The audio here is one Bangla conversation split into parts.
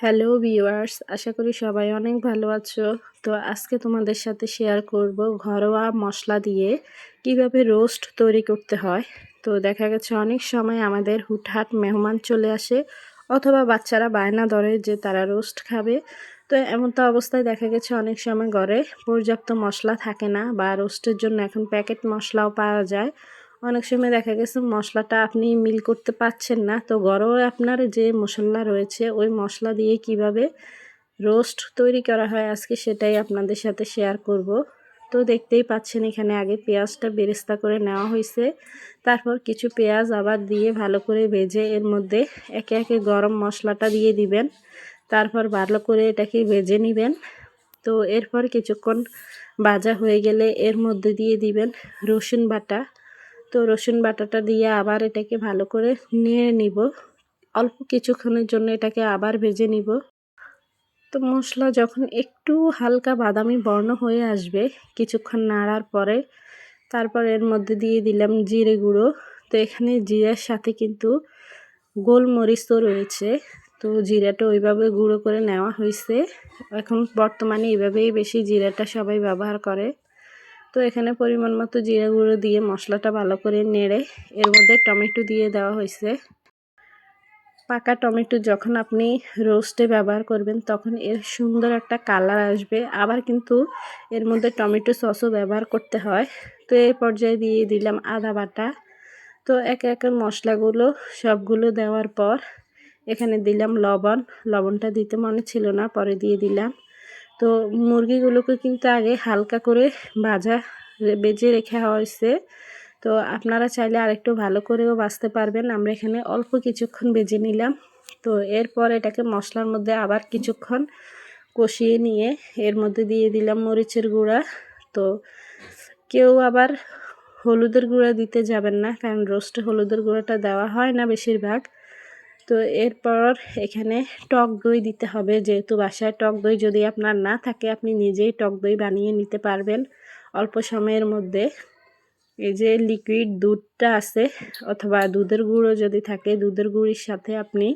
হ্যালো ভিউয়ার্স, আশা করি সবাই অনেক ভালো আছো। তো আজকে তোমাদের সাথে শেয়ার করব ঘরোয়া মশলা দিয়ে কিভাবে রোস্ট তৈরি করতে হয়। তো দেখা গেছে অনেক সময় আমাদের হুটহাট মেহমান চলে আসে অথবা বাচ্চারা বায়না ধরে যে তারা রোস্ট খাবে। তো এমন তো অবস্থায় দেখা গেছে অনেক সময় ঘরে পর্যাপ্ত মশলা থাকে না, বা রোস্টের জন্য এখন প্যাকেট মশলাও পাওয়া যায়। অনেক সময় দেখা গেছে মশলাটা আপনি মিল করতে পারছেন না, তো ঘরোয়া আপনার যে মশলা রয়েছে ওই মশলা দিয়ে কিভাবে রোস্ট তৈরি করা হয় আজকে সেটাই আপনাদের সাথে শেয়ার করব। তো দেখতেই পাচ্ছেন এখানে আগে পেঁয়াজটা বেরেস্তা করে নেওয়া হয়েছে, তারপর কিছু পেঁয়াজ আবার দিয়ে ভালো করে ভেজে এর মধ্যে একে একে গরম মশলাটা দিয়ে দিবেন, তারপর ভালো করে এটাকে ভেজে নেবেন। তো এরপর কিছুক্ষণ ভাজা হয়ে গেলে এর মধ্যে দিয়ে দিবেন রসুন বাটা। তো রসুন বাটাটা দিয়ে আবার এটাকে ভালো করে নিয়ে নিব, অল্প কিছুক্ষণের জন্য এটাকে আবার ভেজে নিব। তো মশলা যখন একটু হালকা বাদামি বর্ণ হয়ে আসবে কিছুক্ষণ নাড়ার পরে, তারপর এর মধ্যে দিয়ে দিলাম জিরে গুঁড়ো। তো এখানে জিরার সাথে কিন্তু গোলমরিচও রয়েছে, তো জিরাটা ওইভাবে গুঁড়ো করে নেওয়া হয়েছে। এখন বর্তমানে এইভাবেই বেশি জিরাটা সবাই ব্যবহার করে। তো এখানে পরিমাণ মতো জিরা গুঁড়ো দিয়ে মশলাটা ভালো করে নেড়ে এর মধ্যে টমেটো দিয়ে দেওয়া হয়েছে। পাকা টমেটো যখন আপনি রোস্টে ব্যবহার করবেন তখন এর সুন্দর একটা কালার আসবে, আবার কিন্তু এর মধ্যে টমেটো সসও ব্যবহার করতে হয়। তো এই পর্যায়ে দিয়ে দিলাম আদা বাটা। তো একে একে মশলাগুলো সবগুলো দেওয়ার পর এখানে দিলাম লবণটা দিতে মনে ছিল না, পরে দিয়ে দিলাম। তো মুরগিগুলোকে কিন্তু আগে হালকা করে ভেজে রেখে হয়েছে। তো আপনারা চাইলে আরেকটু ভালো করেও ভাজতে পারবেন, আমরা এখানে অল্প কিছুক্ষণ ভেজে নিলাম। তো এরপর এটাকে মশলার মধ্যে আবার কিছুক্ষণ কষিয়ে নিয়ে এর মধ্যে দিয়ে দিলাম মরিচের গুঁড়া। তো কেউ আবার হলুদের গুঁড়া দিতে যাবেন না, কারণ রোস্টে হলুদের গুঁড়াটা দেওয়া হয় না বেশিরভাগ। তো এরপর এখানে টক দই দিতে হবে, যেহেতু বাসায় টক দই যদি আপনার না থাকে আপনি নিজেই টক দই বানিয়ে নিতে পারবেন অল্প সময়ের মধ্যে। এই যে লিকুইড দুধটা আছে অথবা দুধের গুঁড়ো যদি থাকে, দুধের গুঁড়ির সাথে আপনি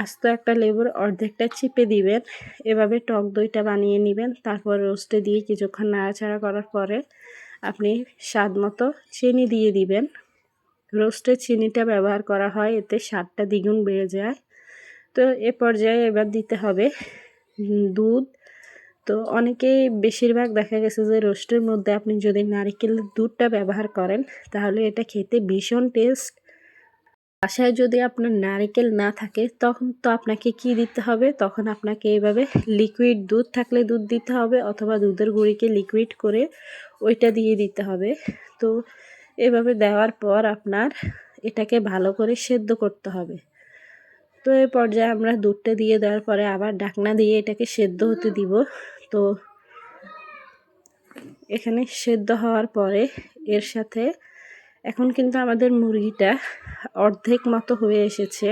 আস্ত একটা লেবুর অর্ধেকটা চিপে দিবেন, এভাবে টক দইটা বানিয়ে নেবেন। তারপর রোস্টে দিয়ে কিছুক্ষণ নাড়াচাড়া করার পরে আপনি স্বাদ মতো চিনি দিয়ে দিবেন। রোস্টে চিনিটা ব্যবহার করা হয়, এতে স্বাদটা দ্বিগুণ বেড়ে যায়। তো এ পর্যায়ে এবার দিতে হবে দুধ। তো অনেকেই বেশিরভাগ দেখা গেছে যে রোস্টের মধ্যে আপনি যদি নারকেলের দুধটা ব্যবহার করেন তাহলে এটা খেতে ভীষণ টেস্ট। বাসায় যদি আপনার নারকেল না থাকে তখন তো আপনাকে কি দিতে হবে, তখন আপনাকে এইভাবে লিকুইড দুধ থাকলে দুধ দিতে হবে, অথবা দুধের গুঁড়িকে লিকুইড করে ওইটা দিয়ে দিতে হবে। তো এভাবে দেওয়ার পর আপনার এটাকে ভালো করে সেদ্ধ করতে হবে। তো এই পর্যায়ে আমরা দুধটা দিয়ে দেওয়ার পরে আবার ঢাকনা দিয়ে এটাকে সেদ্ধ হতে দিব। তো এখানে সেদ্ধ হওয়ার পরে এর সাথে এখন কিন্তু আমাদের মুরগিটা অর্ধেক মতো হয়ে এসেছে।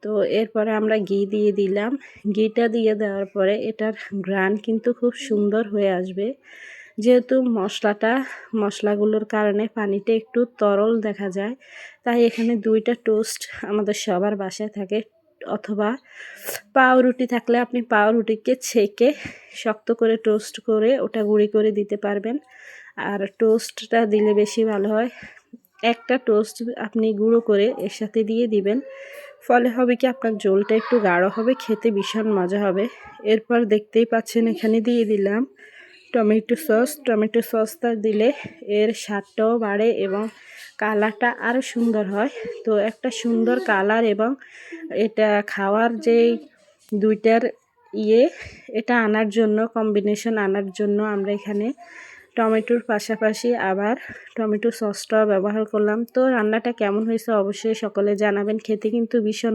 তো এরপরে আমরা ঘি দিয়ে দিলাম। ঘিটা দিয়ে দেওয়ার পরে এটার ঘ্রাণ কিন্তু খুব সুন্দর হয়ে আসবে, যেহেতু মশলাগুলোর কারণে পানিটা একটু তরল দেখা যায়। তাই এখানে 2টা টোস্ট আমাদের সবার বাসায় থাকে, অথবা পাউরুটি থাকলে আপনি পাউরুটিকে ছেঁকে শক্ত করে টোস্ট করে ওটা গুঁড়ি করে দিতে পারবেন, আর টোস্টটা দিলে বেশি ভালো হয়। একটা টোস্ট আপনি গুঁড়ো করে এর সাথে দিয়ে দিবেন, ফলে হবে কি আপনার ঝোলটা একটু গাঢ় হবে, খেতে ভীষণ মজা হবে। এরপর দেখতেই পাচ্ছেন এখানে দিয়ে দিলাম টমেটো সসটা দিলে এর স্বাদটাও বাড়ে এবং কালারটা আরও সুন্দর হয়। তো একটা সুন্দর কালার এবং এটা খাওয়ার যেই দুইটার ইয়ে এটা আনার জন্য, কম্বিনেশন আনার জন্য আমরা এখানে টমেটোর পাশাপাশি আবার টমেটো সসটাও ব্যবহার করলাম। তো রান্নাটা কেমন হয়েছে অবশ্যই সকলে জানাবেন, খেতে কিন্তু ভীষণ